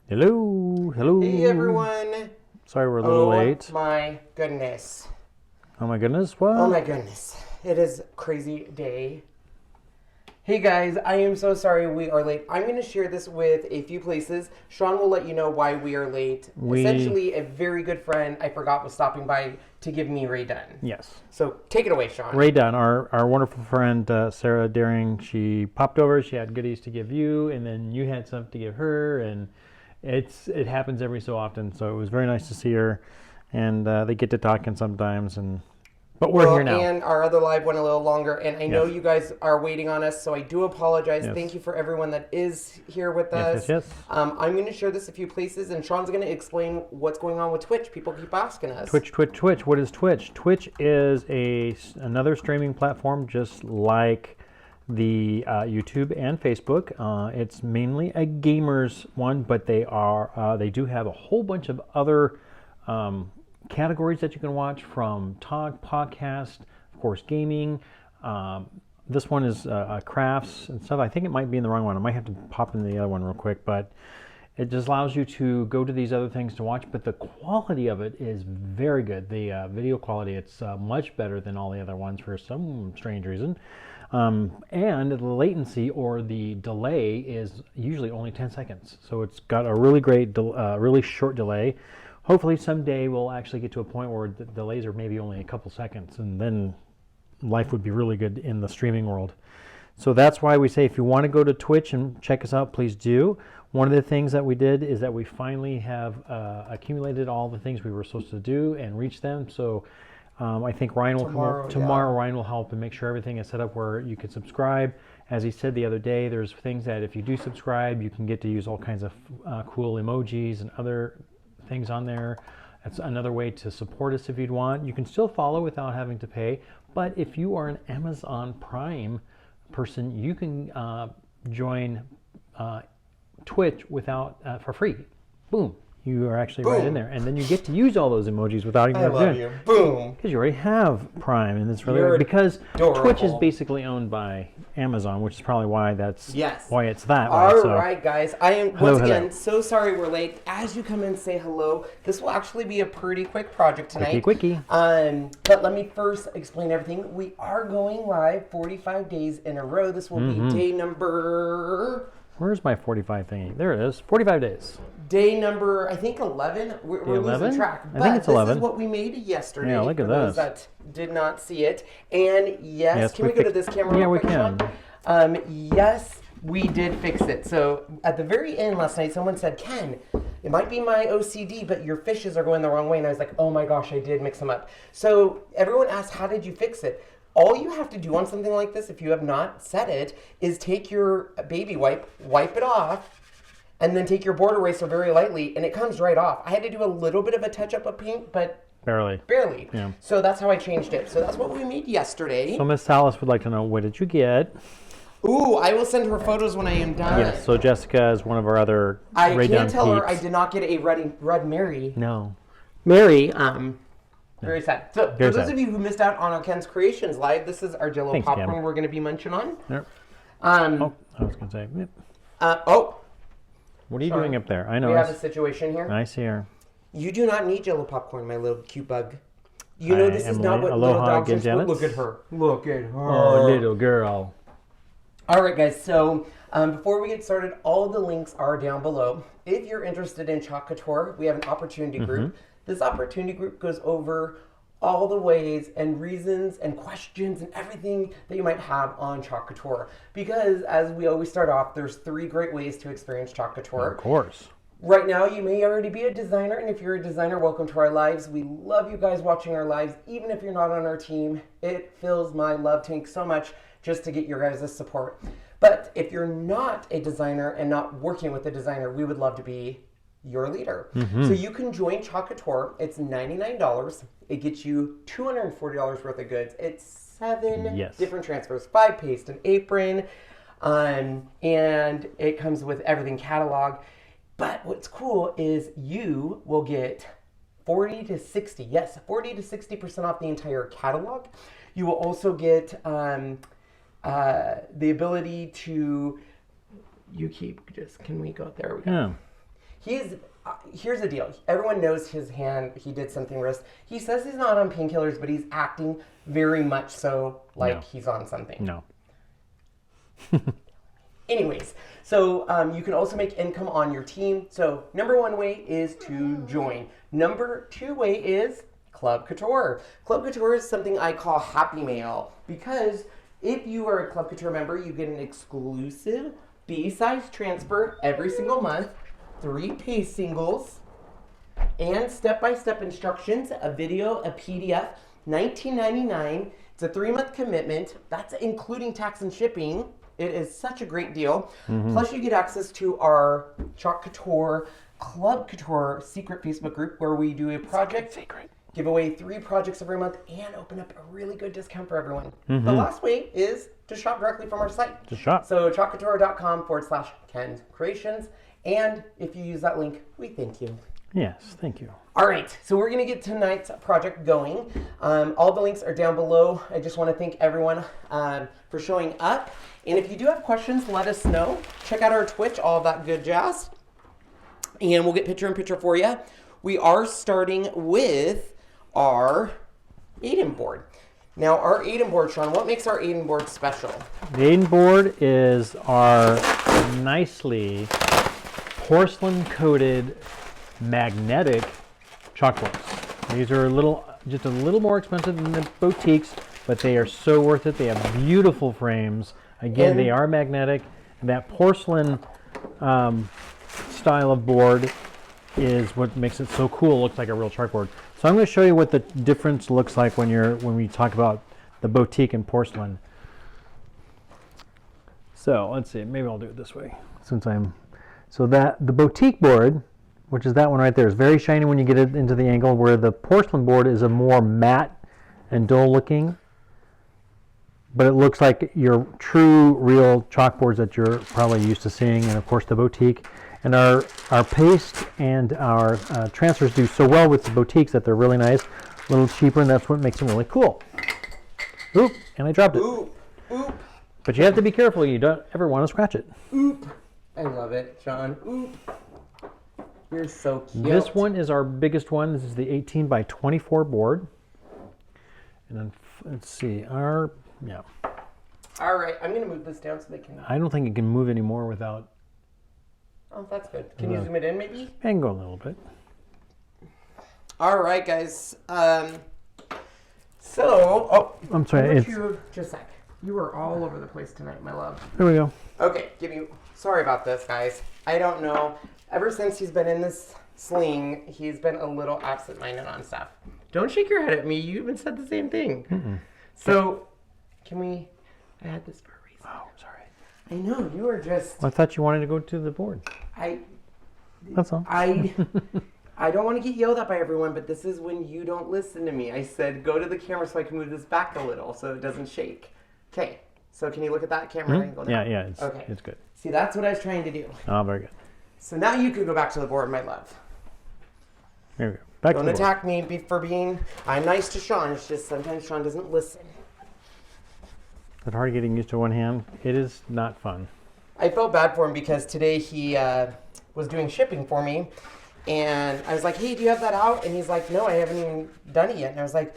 Hello, hello. Hey everyone. Sorry we're a little late. Oh my goodness. Oh my goodness, what? Oh my goodness. It is a crazy day. Hey guys, I am so sorry we are late. I'm going to share this with a few places. Sean will let you know why we are late. Essentially, a very good friend I forgot was stopping by to give me Ray Dunn. Yes. So take it away, Sean. Ray Dunn, our wonderful friend Sarah Deering, she popped over, she had goodies to give you, and then you had something to give her, and it happens every so often, so it was very nice to see her, and they get to talking sometimes, but we're here now. And our other live went a little longer, and I know Yes. you guys are waiting on us, so I do apologize. Yes. Thank you for everyone that is here with us. Yes. I'm going to share this a few places, and Sean's going to explain what's going on with Twitch. People keep asking us. Twitch. What is Twitch? Twitch is another streaming platform, just like the YouTube and Facebook. It's mainly a gamers one, but they do have a whole bunch of other categories that you can watch, from talk, podcast, of course, gaming. This one is crafts and stuff. I think it might be in the wrong one. I might have to pop into the other one real quick, but it just allows you to go to these other things to watch, but the quality of it is very good. The video quality, it's much better than all the other ones for some strange reason. And the latency, or the delay, is usually only 10 seconds. So it's got a really great, really short delay. Hopefully someday we'll actually get to a point where the delays are maybe only a couple seconds, and then life would be really good in the streaming world. So that's why we say, if you want to go to Twitch and check us out, please do. One of the things that we did is that we finally have accumulated all the things we were supposed to do and reached them. So I think Ryan will tomorrow. Ryan will help and make sure everything is set up where you can subscribe. As he said the other day, there's things that if you do subscribe, you can get to use all kinds of cool emojis and other things on there. That's another way to support us if you'd want. You can still follow without having to pay, but if you are an Amazon Prime person, you can join Twitch for free. Boom. You are actually right in there, and then you get to use all those emojis without even doing it. Boom. Because you already have Prime, and it's really because Twitch is basically owned by Amazon, which is probably why why it's that way. All right, guys. I am once again so sorry we're late. As you come in, say hello. This will actually be a pretty quick project tonight. Quickie. But let me first explain everything. We are going live 45 days in a row. This will be day number. Where's my 45 thingy? There it is. 45 days. Day number, I think 11. We're losing track. I think it's 11. This is what we made yesterday. Yeah, look at for those that did not see it. And yes, can we go to this camera? Yeah, real we quick, can. Sean? Yes, we did fix it. So at the very end last night, someone said, Ken, it might be my OCD, but your fishes are going the wrong way. And I was like, oh my gosh, I did mix them up. So everyone asked, how did you fix it? All you have to do on something like this, if you have not set it, is take your baby wipe it off, and then take your board eraser very lightly, and it comes right off. I had to do a little bit of a touch-up of paint, but barely. Yeah. So that's how I changed it. So that's what we made yesterday. So Miss Alice would like to know, what did you get? Ooh, I will send her photos when I am done. Yes, so Jessica is one of our other I can't tell her I did not get a Red Mary. No. Mary, very sad. So, Very for those sad. of you who missed out on our Ken's Creations live, this is our Jell-O popcorn Ken. we're going to be munching on. Yep. I was going to say. Yep. What are you doing up there? I know. We have a situation here. I see her. You do not need Jell-O popcorn, my little cute bug. You know this is not what little dogs are supposed to. Look at her. Look at her. Oh, little girl. All right, guys. So before we get started, all of the links are down below. If you're interested in Chalk Couture, we have an opportunity group. This opportunity group goes over all the ways and reasons and questions and everything that you might have on Chalk Couture. Because as we always start off, there's 3 great ways to experience Chalk Couture. Of course. Right now, you may already be a designer, and if you're a designer, welcome to our lives. We love you guys watching our lives, even if you're not on our team. It fills my love tank so much just to get your guys' support. But if you're not a designer and not working with a designer, we would love to be your leader. So you can join Chalk Couture. It's $99. It gets you $240 worth of goods. It's 7 different transfers, 5 paste, an apron, and it comes with everything catalog. But what's cool is you will get 40 to 60% off the entire catalog. You will also get the ability to, can we go, there we go. Yeah. Here's the deal. Everyone knows his hand. He did something wrist. He says he's not on painkillers, but he's acting very much so like he's on something. No. Anyways, so you can also make income on your team. So number 1 way is to join. Number 2 way is Club Couture. Club Couture is something I call Happy Mail, because if you are a Club Couture member, you get an exclusive B-size transfer every single month, 3 pay singles, and step-by-step instructions, a video, a PDF, $19.99. It's a 3-month commitment. That's including tax and shipping. It is such a great deal. Plus, you get access to our Chalk Couture Club Couture secret Facebook group, where we do a project, give away 3 projects every month, and open up a really good discount for everyone. The last way is to shop directly from our site. To shop. So chalkcouture.com/Ken's Creations. And if you use that link, we thank you. Yes, thank you. All right, so we're going to get tonight's project going. All the links are down below. I just want to thank everyone for showing up. And if you do have questions, let us know. Check out our Twitch, all of that good jazz. And we'll get picture-in-picture for you. We are starting with our Aiden board. Now, our Aiden board, Sean, what makes our Aiden board special? The Aiden board is our nicely porcelain-coated magnetic chalkboards. These are just a little more expensive than the boutiques, but they are so worth it. They have beautiful frames. Again, they are magnetic. And that porcelain style of board is what makes it so cool. It looks like a real chalkboard. So I'm going to show you what the difference looks like when we talk about the boutique and porcelain. So let's see. Maybe I'll do it this way, so that the boutique board, which is that one right there, is very shiny when you get it into the angle, where the porcelain board is a more matte and dull looking, but it looks like your true, real chalkboards that you're probably used to seeing. And of course the boutique. And our paste and our transfers do so well with the boutiques that they're really nice, a little cheaper, and that's what makes them really cool. Oop, and I dropped it. Oop, oop. But you have to be careful. You don't ever want to scratch it. Oop. I love it, Sean. Oop. You're so cute. This one is our biggest one. This is the 18 by 24 board. And then let's see, All right, I'm going to move this down so they can... I don't think it can move anymore without... Oh, that's good. Can you zoom it in, maybe? I can go a little bit. All right, guys. I'm sorry. just a sec. You were all over the place tonight, my love. There we go. Okay, sorry about this, guys. I don't know. Ever since he's been in this sling, he's been a little absent-minded on stuff. Don't shake your head at me. You even said the same thing. So, I had this for a reason. Oh, sorry. I know, you were just... Well, I thought you wanted to go to the board. That's all. I don't want to get yelled at by everyone, but this is when you don't listen to me. I said, go to the camera so I can move this back a little so it doesn't shake. Okay, so can you look at that camera angle now? Yeah, it's good. See, that's what I was trying to do. Oh, very good. So now you can go back to the board, my love. There we go. Back Don't to the attack me for being... I'm nice to Sean, it's just sometimes Sean doesn't listen. Is it hard getting used to one hand? It is not fun. I felt bad for him because today he was doing shipping for me, and I was like, hey, do you have that out? And he's like, no, I haven't even done it yet. And I was like,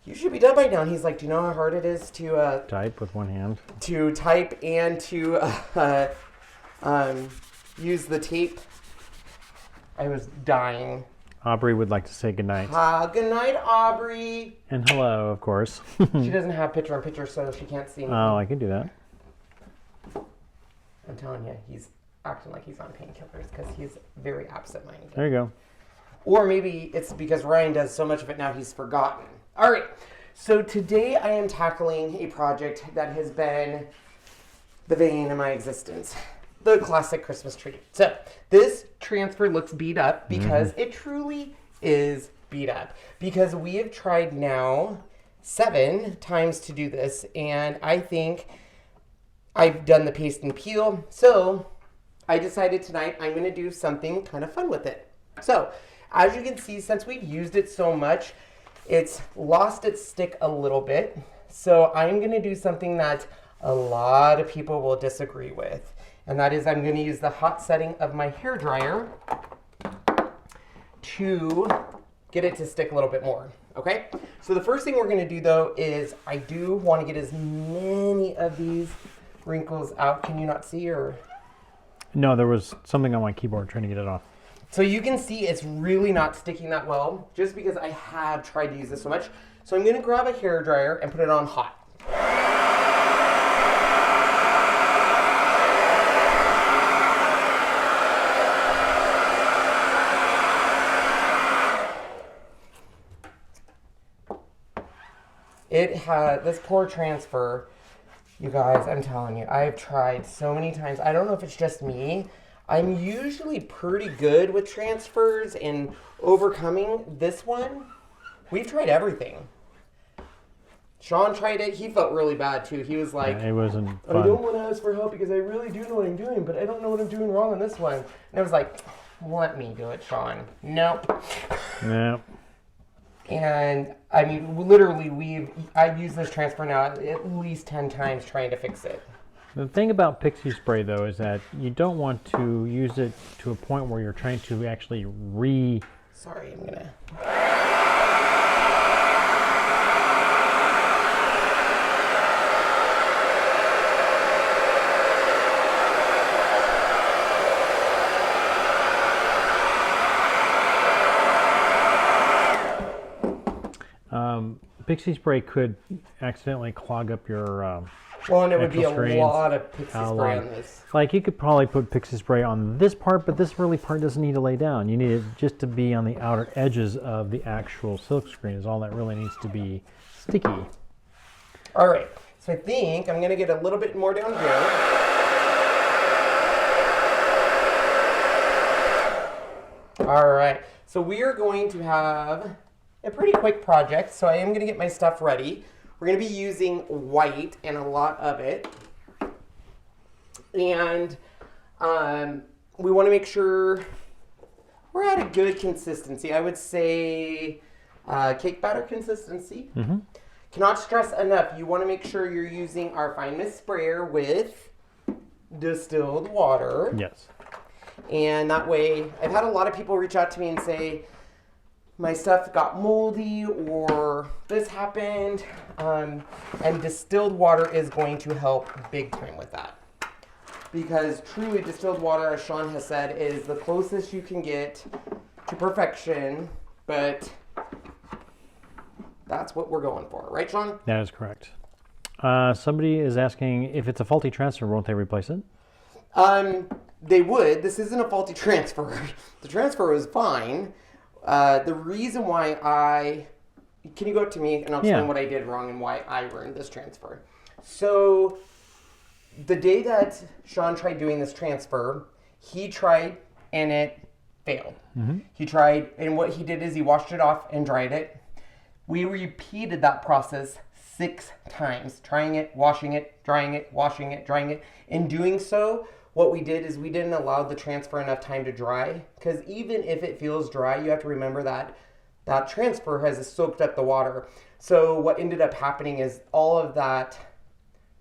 you should be done by now. And he's like, do you know how hard it is to... type with one hand? To type and to use the tape. I was dying. Aubrey would like to say goodnight. Good night, Aubrey. And hello, of course. She doesn't have picture-in-picture, so she can't see me. Oh, I can do that. I'm telling you, he's acting like he's on painkillers because he's very absent-minded. There you go. Or maybe it's because Ryan does so much of it now he's forgotten. All right, so today I am tackling a project that has been the vein of my existence. The classic Christmas tree. So this transfer looks beat up because it truly is beat up. Because we have tried now 7 times to do this, and I think I've done the paste and peel. So I decided tonight I'm going to do something kind of fun with it. So as you can see, since we've used it so much, it's lost its stick a little bit. So I'm going to do something that a lot of people will disagree with. And that is I'm going to use the hot setting of my hairdryer to get it to stick a little bit more, okay? So the first thing we're gonna do though is I do wanna get as many of these wrinkles out. Can you not see, or? No, there was something on my keyboard trying to get it off. So you can see it's really not sticking that well just because I have tried to use this so much. So I'm gonna grab a hair dryer and put it on hot. It had this poor transfer, you guys, I'm telling you, I've tried so many times. I don't know if it's just me. I'm usually pretty good with transfers and overcoming. This one, we've tried everything. Sean tried it. He felt really bad too. He was like, it wasn't fun. I don't want to ask for help because I really do know what I'm doing, but I don't know what I'm doing wrong on this one. And I was like, let me do it, Sean. Nope. Nope. And I mean, literally, I've used this transfer now at least 10 times trying to fix it. The thing about pixie spray though is that you don't want to use it to a point where you're trying to actually Sorry, I'm gonna. Pixie spray could accidentally clog up your Well, and it would be a screens. lot of pixie spray on this. Like you could probably put pixie spray on this part, but this really part doesn't need to lay down. You need it just to be on the outer edges of the actual silk screen is all that really needs to be sticky. All right, so I think I'm gonna get a little bit more down here. All right, so we are going to have a pretty quick project, so I am gonna get my stuff ready. We're gonna be using white and a lot of it. And we wanna make sure we're at a good consistency. I would say cake batter consistency. Mm-hmm. Cannot stress enough, you wanna make sure you're using our fine mist sprayer with distilled water. Yes. And that way, I've had a lot of people reach out to me and say, my stuff got moldy or this happened, and distilled water is going to help big time with that. Because truly distilled water, as Sean has said, is the closest you can get to perfection, but that's what we're going for. Right, Sean? That is correct. Somebody is asking if it's a faulty transfer, won't they replace it? They would. This isn't a faulty transfer. The transfer was fine. The reason why can you go up to me and I'll explain what I did wrong and why I ruined this transfer. So the day that Sean tried doing this transfer, he tried and it failed. Mm-hmm. He tried and what he did is he washed it off and dried it. We repeated that process 6 times, trying it, washing it, drying it, washing it, drying it. In doing so, what we did is we didn't allow the transfer enough time to dry, because even if it feels dry, you have to remember that that transfer has soaked up the water. So what ended up happening is all of that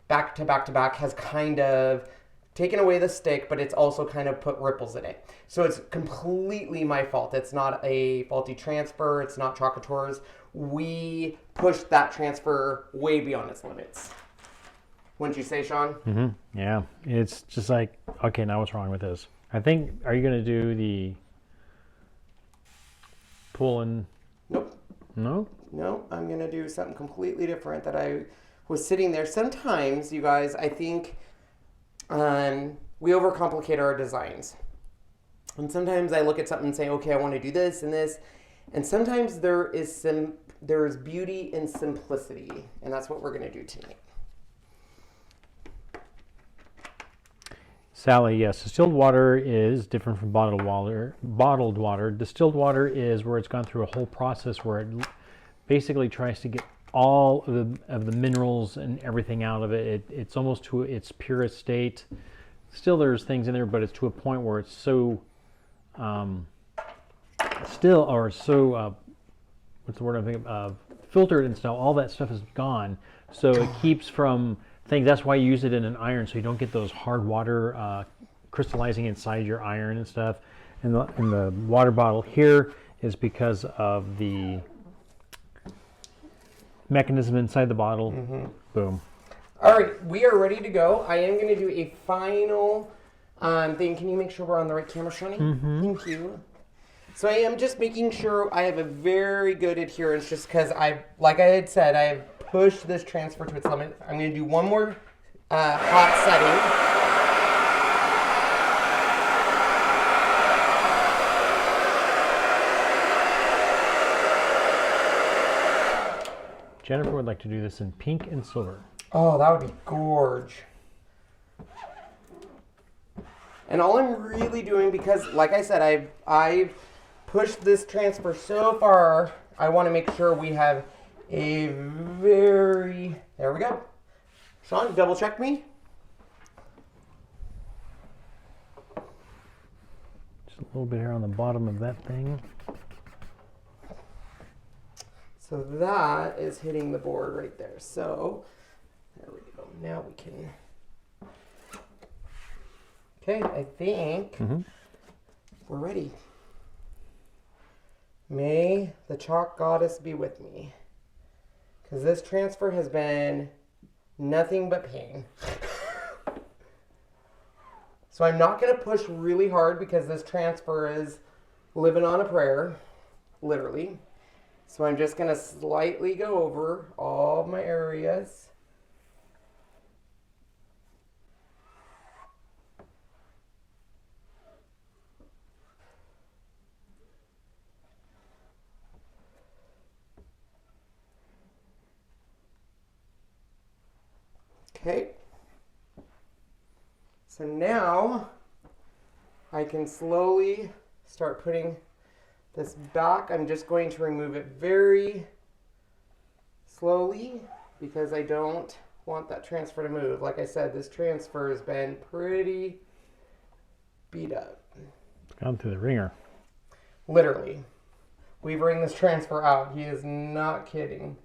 back to back to back has kind of taken away the stick, but it's also kind of put ripples in it. So it's completely my fault. It's not a faulty transfer. It's not Couture's. We pushed that transfer way beyond its limits. Wouldn't you say, Sean? Mm-hmm. Yeah. It's just like, okay, now what's wrong with this? I think, are you going to do the pull and... Nope. No? No, I'm going to do something completely different that I was sitting there. Sometimes, you guys, I think we overcomplicate our designs. And sometimes I look at something and say, okay, I want to do this and this. And sometimes there is beauty in simplicity. And that's what we're going to do tonight. Sally, yes, distilled water is different from bottled water. Bottled water. Distilled water is where it's gone through a whole process where it basically tries to get all of the minerals and everything out of it. It's almost to its purest state. Still, there's things in there, but it's to a point where it's so what's the word I'm thinking of? Filtered and stuff. All that stuff is gone, so it keeps from things. That's why you use it in an iron, so you don't get those hard water crystallizing inside your iron and stuff. And the water bottle here is because of the mechanism inside the bottle. Boom. All right, we are ready to go. I am going to do a final thing. Can you make sure we're on the right camera, Shawnee? Thank you. So I am just making sure I have a very good adherence, just because like I had said, I have pushed this transfer to its limit. I'm going to do one more hot setting. Jennifer would like to do this in pink and silver. Oh, that would be gorge. And all I'm really doing, because like I said, I've pushed this transfer so far, I want to make sure we have a very, there we go. Sean, double check me. Just a little bit here on the bottom of that thing. So that is hitting the board right there. So there we go. Now we can. Okay, I think we're ready. May the chalk goddess be with me, because this transfer has been nothing but pain. So I'm not going to push really hard, because this transfer is living on a prayer, literally. So I'm just going to slightly go over all of my areas. Okay. So now I can slowly start putting this back. I'm just going to remove it very slowly, because I don't want that transfer to move. Like I said, this transfer has been pretty beat up. It's gone through the ringer. Literally. We bring this transfer out. He is not kidding.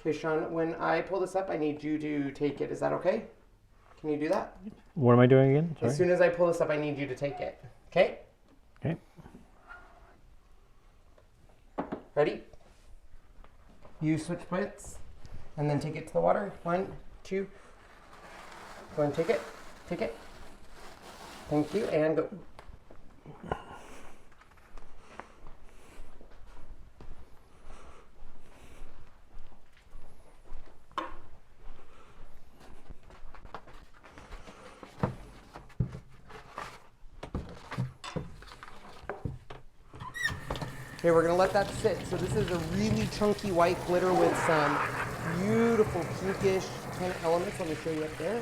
Okay, Sean, when I pull this up, I need you to take it. Is that okay? Can you do that? What am I doing again? Sorry. As soon as I pull this up, I need you to take it. Okay? Okay. Ready? You switch bits, and then take it to the water. 1, 2. Go and take it. Take it. Thank you, and go. Okay, we're gonna let that sit. So this is a really chunky white glitter with some beautiful pinkish kind of elements. Let me show you up there.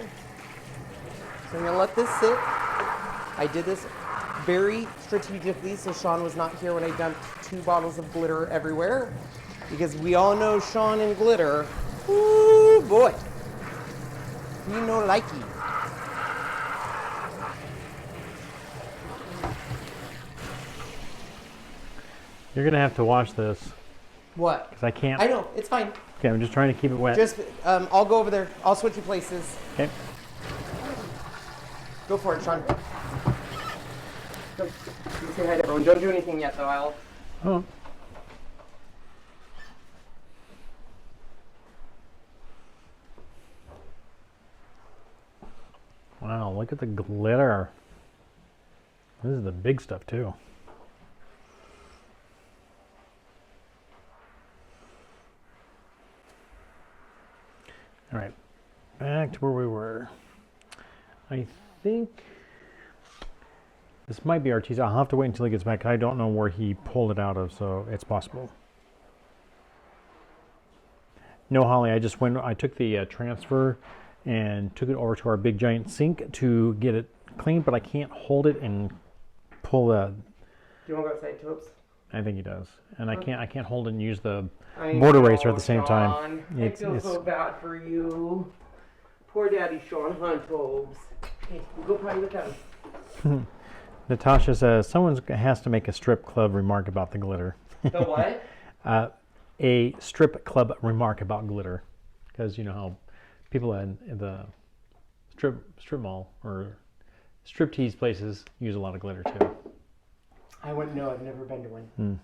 So I'm gonna let this sit. I did this very strategically, so Sean was not here when I dumped 2 bottles of glitter everywhere, because we all know Sean and glitter. Ooh boy, we no likey. You're going to have to wash this. What? Because I can't. I know, it's fine. Okay, I'm just trying to keep it wet. Just, I'll go over there. I'll switch you places. Okay. Go for it, Sean. Go. You say hi to everyone. Don't do anything yet, though. I'll. Oh. Wow, look at the glitter. This is the big stuff, too. All right, back to where we were. I think this might be Artesia. I'll have to wait until he gets back. I don't know where he pulled it out of, so it's possible. No, Holly, I just went, I took the transfer and took it over to our big giant sink to get it clean, but I can't hold it and pull the... Do you want to go outside, Topes? I think he does. And I can't hold it and use the board eraser at the same time. I feel so bad for you. Poor Daddy Sean Huntobes. Hey, we'll go potty with them. Natasha says, someone has to make a strip club remark about the glitter. The what? A strip club remark about glitter. because you know how people in the strip mall or striptease places use a lot of glitter too. I wouldn't know. I've never been to one.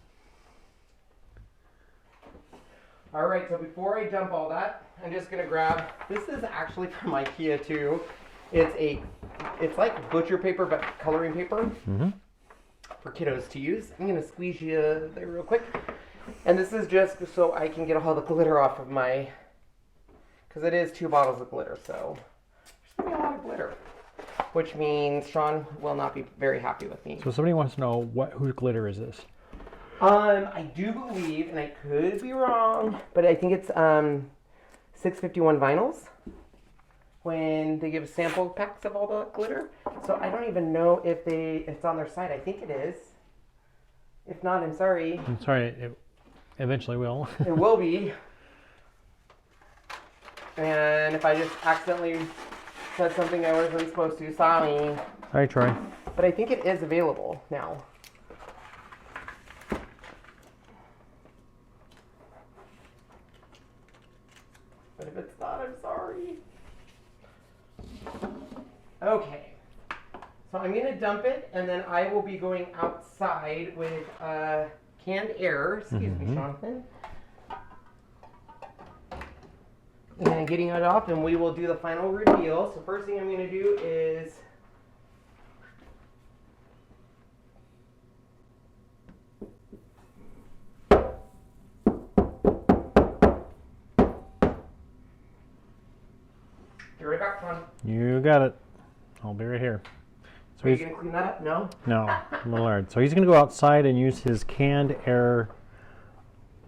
All right, so before I dump all that, I'm just gonna grab, this is actually from IKEA too. It's like butcher paper, but coloring paper for kiddos to use. I'm gonna squeeze you there real quick. And this is just so I can get all the glitter off of my, because it is 2 bottles of glitter, so there's gonna be a lot of glitter. Which means Sean will not be very happy with me. So somebody wants to know whose glitter is this? I do believe, and I could be wrong, but I think it's 651 vinyls when they give sample packs of all the glitter. So I don't even know if it's on their site. I think it is. If not, I'm sorry. I'm sorry, it eventually will. It will be. And if I just accidentally said something I wasn't supposed to, sorry. Sorry, Troy. But I think it is available now. But if it's not, I'm sorry. Okay. So I'm going to dump it, and then I will be going outside with canned air. Excuse me, Jonathan. And getting it off, and we will do the final reveal. So first thing I'm going to do is be right back, Sean. You got it. I'll be right here. So Are you going to clean that up? No? No, a little hard. So he's going to go outside and use his canned air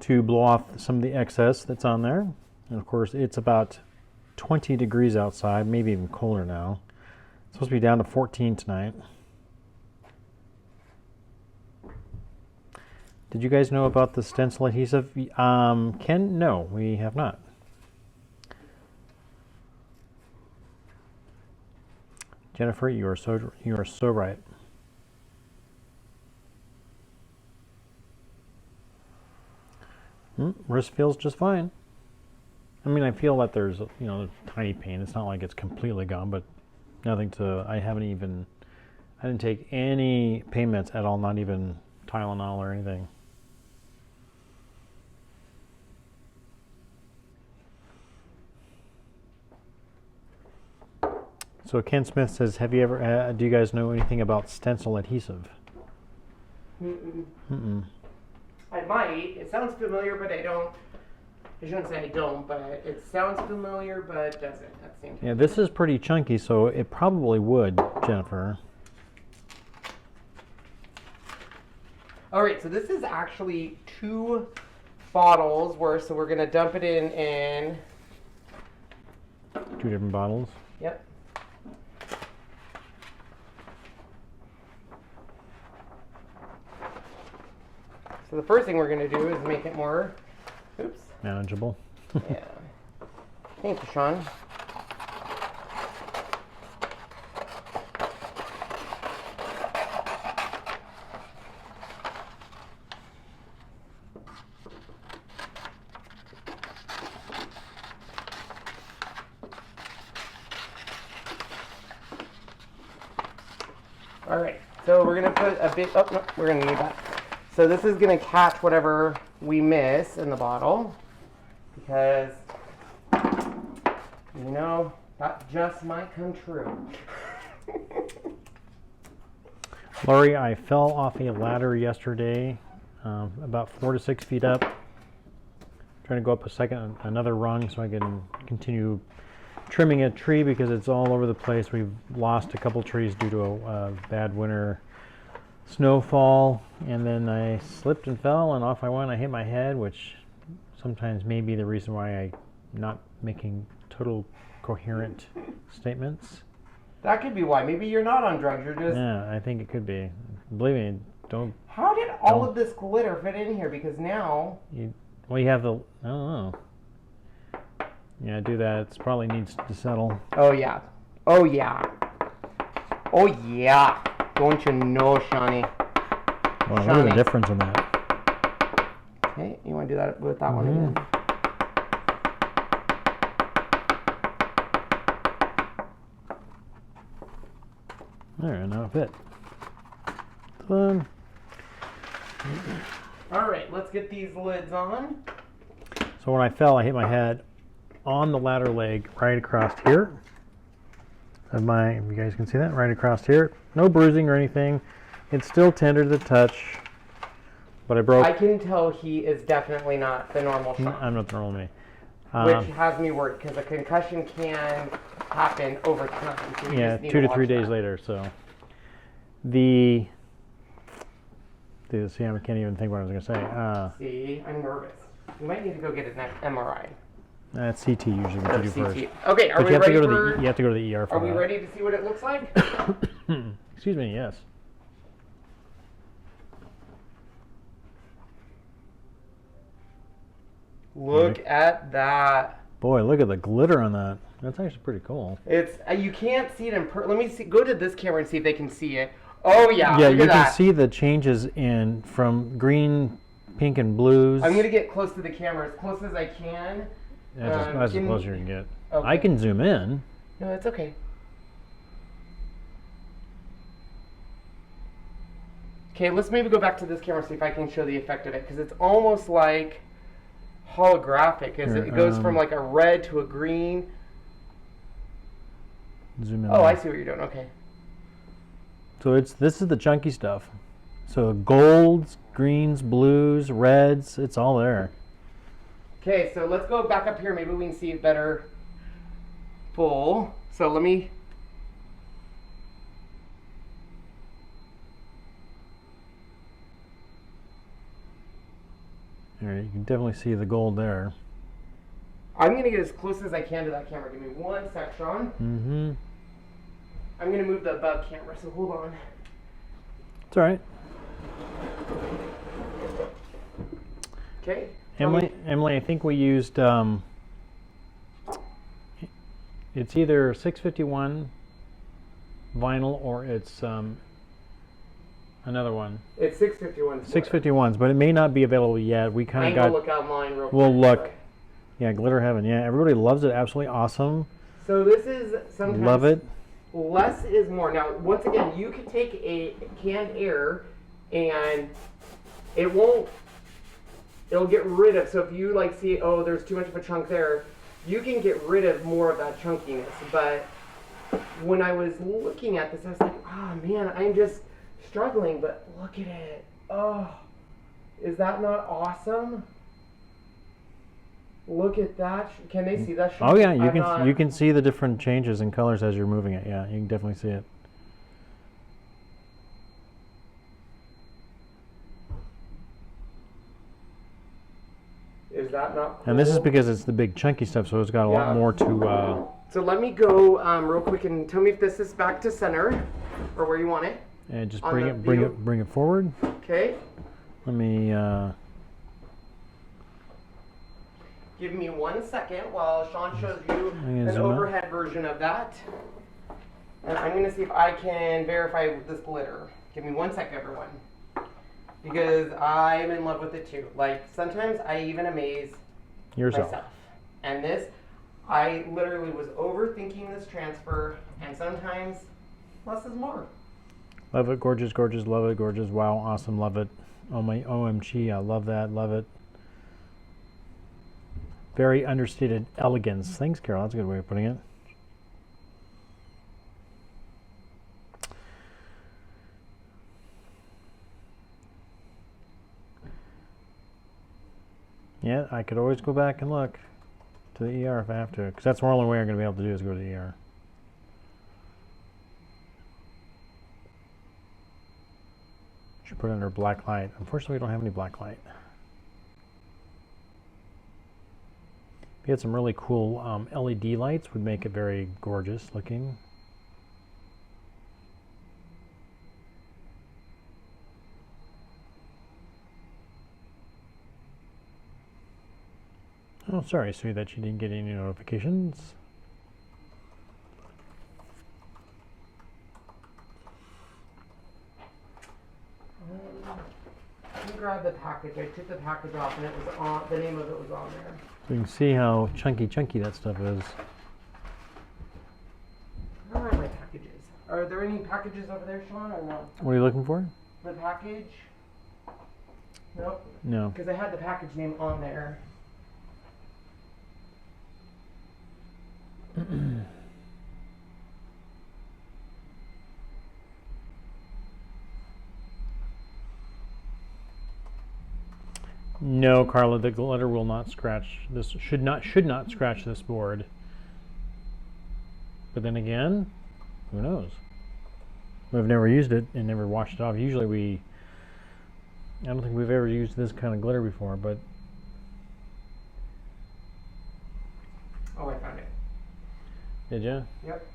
to blow off some of the excess that's on there. And of course, it's about 20 degrees outside, maybe even colder now. It's supposed to be down to 14 tonight. Did you guys know about the stencil adhesive? Ken, no, we have not. Jennifer, you are so right. Wrist feels just fine. I mean, I feel that there's tiny pain. It's not like it's completely gone, but nothing to. I didn't take any pain meds at all, not even Tylenol or anything. So Ken Smith says, "Have you ever? Do you guys know anything about stencil adhesive?" I might. It sounds familiar, but I don't. I shouldn't say I don't, but it sounds familiar, but doesn't at the same time. Yeah, this is pretty chunky, so it probably would, Jennifer. All right, so this is actually 2 bottles worth, so we're going to dump it in. 2 different bottles. Yep. So the first thing we're going to do is make it more, Manageable. Yeah. Thank you, Sean. All right, so we're going to put a bit, oh, no, we're going to need that. So this is going to catch whatever we miss in the bottle, because, that just might come true. Lori, I fell off a ladder yesterday, about 4 to 6 feet up, trying to go up another rung so I can continue trimming a tree because it's all over the place. We've lost a couple trees due to a bad winter snowfall, and then I slipped and fell and off I went. I hit my head, which sometimes may be the reason why I'm not making total coherent statements. That could be why. Maybe you're not on drugs. You're just... Yeah, I think it could be. Believe me, don't... How did all of this glitter fit in here? Because now... You have the... I don't know. Yeah, do that. It probably needs to settle. Oh, yeah. Oh, yeah. Oh, yeah. Don't you know, Shawnee? Well, look at the difference in that. Okay, you want to do that with that one again? There, now it fit. Fun. All right, let's get these lids on. So when I fell, I hit my head on the ladder leg right across here. If you guys can see that, right across here. No bruising or anything. It's still tender to the touch, but I broke. I can tell he is definitely not the normal Sean. I'm not the normal me. Which has me worried because a concussion can happen over time. So Yeah, 2 to 3 days later. So see, I can't even think what I was going to say. See, I'm nervous. You might need to go get an MRI. That's CT usually what you do first. Okay, are we ready for... You have to go to the ER for that. Are we ready to see what it looks like? Excuse me, yes. Look at that. Boy, look at the glitter on that. That's actually pretty cool. It's you can't see it in let me see. Go to this camera and see if they can see it. Oh yeah. Yeah, look you at can that. see the changes from green, pink, and blues. I'm gonna get close to the camera, as close as I can. Yeah, that's as close as you can get. Okay. I can zoom in. No, it's okay. Okay, let's maybe go back to this camera, see if I can show the effect of it, because it's almost like holographic. It goes from like a red to a green. Zoom in. Oh, I see what you're doing. Okay. So this is the chunky stuff. So golds, greens, blues, reds, it's all there. Okay, so let's go back up here. Maybe we can see it better full. So let me... All right, you can definitely see the gold there. I'm going to get as close as I can to that camera. Give me one sec, Sean. Mm-hmm. I'm going to move the above camera, so hold on. It's all right. Okay. Emily, I think we used, it's either 651 vinyl or it's another one. It's 651. 651s, but it may not be available yet. We kind of got. Look online real quick. We'll look. Yeah, glitter heaven. Yeah, everybody loves it. Absolutely awesome. So this is sometimes. Love it. Less is more. Now, once again, you can take a canned air and it won't. It'll get rid of. So if you like see, oh, there's too much of a chunk there, you can get rid of more of that chunkiness. But when I was looking at this, I was like, oh man, I'm just struggling. But look at it. Oh, is that not awesome? Look at that. Can they see that? Oh yeah, you can see the different changes in colors as you're moving it. Yeah, you can definitely see it. Is that not cool? And this is because it's the big chunky stuff, so it's got a lot more to. So let me go real quick and tell me if this is back to center or where you want it. And just bring it forward. Okay. Let me. Give me 1 second while Sean shows you an overhead version of that. And I'm going to see if I can verify this glitter. Give me 1 sec, everyone. Because I'm in love with it too. Like, sometimes I even amaze myself. And this, I literally was overthinking this transfer, and sometimes less is more. Love it, gorgeous, gorgeous, love it, gorgeous, wow, awesome, love it. Oh my OMG, I love that, love it. Very understated elegance. Thanks, Carol. That's a good way of putting it. Yeah, I could always go back and look to the ER if I have to, because that's the only way I'm going to be able to do is go to the ER. Should put it under black light. Unfortunately, we don't have any black light. If you had some really cool LED lights, would make it very gorgeous looking. Oh, sorry, Sue, that you didn't get any notifications. Let me grab the package. I took the package off and it was on, the name of it was on there. So you can see how chunky that stuff is. I don't know where my package is. Are there any packages over there, Sean, or no? What are you looking for? The package? Nope. No. Because I had the package name on there. No, Carla, the glitter will not scratch this. Should not scratch this board. But then again, who knows? We've never used it and never washed it off. Usually I don't think we've ever used this kind of glitter before, but. Oh, I found it. Did you? Yep.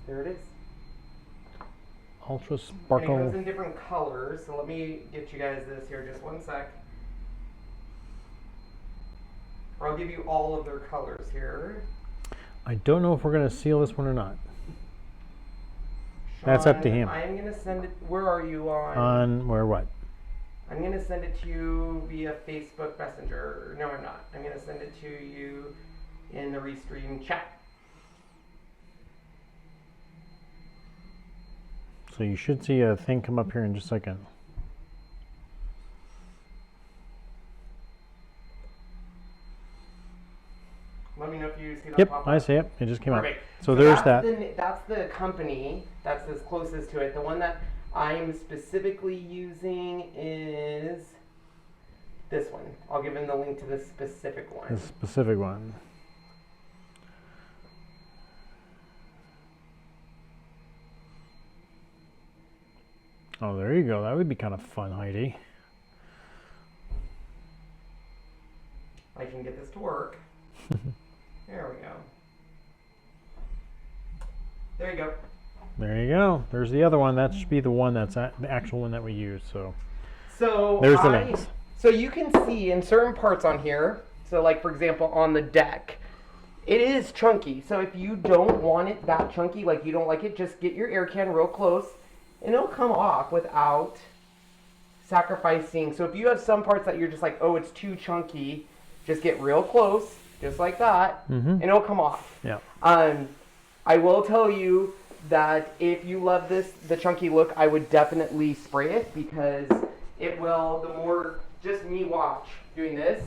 There it is. Ultra And sparkle. it comes in different colors, so let me get you guys this here just one sec. Or I'll give you all of their colors here. I don't know if we're going to seal this one or not. That's up to him. I'm going to send it. Where are you on? On where what? I'm going to send it to you via Facebook Messenger. No, I'm not. I'm going to send it to you in the Restream chat. So you should see a thing come up here in just a second. Let me know if you see that Yep, pop up. I see it. It just came up. Perfect. So there's that's that. That's the company that's as closest to it. The one that I'm specifically using is this one. I'll give him the link to this specific one. The specific one. Oh, there you go. That would be kind of fun, Heidi. I can get this to work. There we go. There you go. There you go. There's the other one. That should be the one that's the actual one that we use. So There's the links. So you can see in certain parts on here, so like for example on the deck, it is chunky. So if you don't want it that chunky, like you don't like it, just get your air can real close and it'll come off without sacrificing. So if you have some parts that you're just like, oh, it's too chunky, just get real close, just like that, and it'll come off. Yeah. I will tell you that if you love the chunky look, I would definitely spray it because it will, the more, just me watch doing this.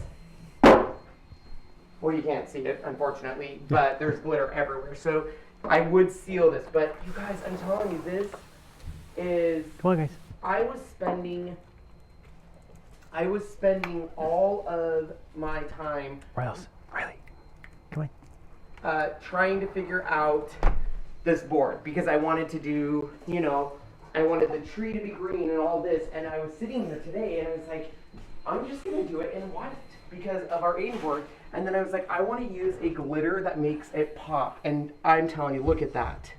Well, you can't see it, unfortunately, but there's glitter everywhere. So I would seal this, but you guys, I'm telling you, this is, Come on, guys. I was spending all of my time Riley, come on. trying to figure out this board because I wanted to do, I wanted the tree to be green and all this, and I was sitting there today and I was like, I'm just gonna do it in white because of our aim board. And then I was like, I want to use a glitter that makes it pop. And I'm telling you, look at that.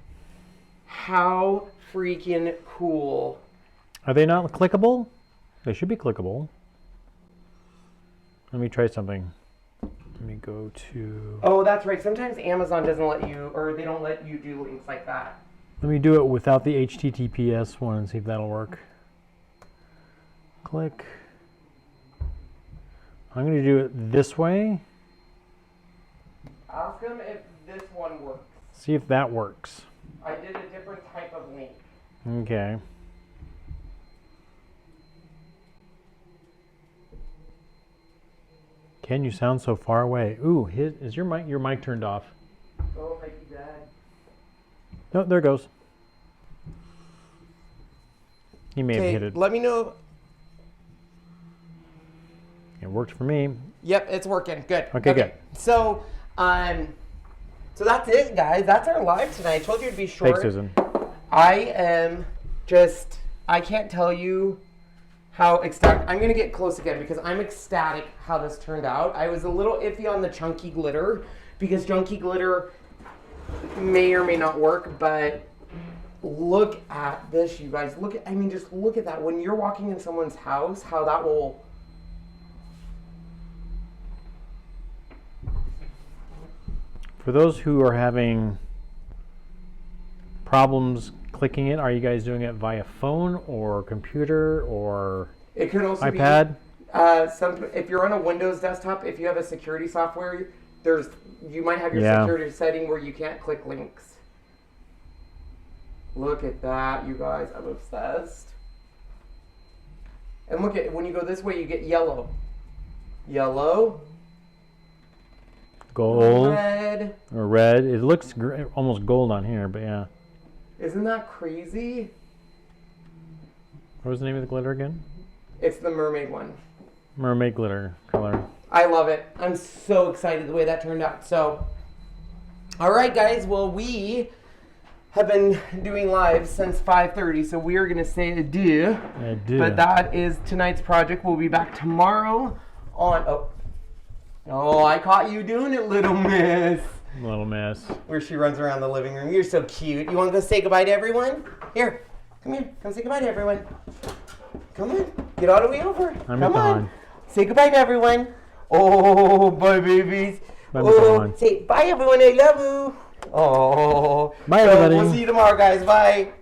How freaking cool. Are they not clickable? They should be clickable. Let me try something. Let me go to... Oh, that's right. Sometimes Amazon doesn't let you, or they don't let you do links like that. Let me do it without the HTTPS one and see if that'll work. Click. I'm going to do it this way. Ask them if this one works. See if that works. I did a different type of link. Okay. Ken, you sound so far away. Ooh, is your mic turned off? Oh, thank you, Dad. No, there it goes. He may have hit it. Let me know. It worked for me. Yep, it's working. Good. Okay, good. So, so that's it, guys. That's our live tonight. I told you it'd be short. Thanks, Susan. I can't tell you how ecstatic. I'm going to get close again because I'm ecstatic how this turned out. I was a little iffy on the chunky glitter because chunky glitter may or may not work, but look at this, you guys. Just look at that. When you're walking in someone's house, how that will... For those who are having problems clicking it, are you guys doing it via phone or computer or It could also iPad? If you're on a Windows desktop, if you have a security software, you might have your Yeah. security setting where you can't click links. Look at that, you guys. I'm obsessed. And look at, when you go this way, you get yellow. Yellow. Gold. Red. Or red. It looks almost gold on here, but yeah. Isn't that crazy? What was the name of the glitter again? It's the mermaid one. Mermaid glitter color. I love it. I'm so excited the way that turned out. So, all right, guys. Well, we have been doing live since 5:30, so we are going to say adieu. Adieu. But that is tonight's project. We'll be back tomorrow on... Oh, I caught you doing it, little miss. Little miss. Where she runs around the living room. You're so cute. You want to go say goodbye to everyone? Here. Come here. Come say goodbye to everyone. Come on. Get all the way over. Come on. Say goodbye to everyone. Oh, bye, babies. Bye, say bye, everyone. I love you. Oh. Bye, everybody. We'll see you tomorrow, guys. Bye.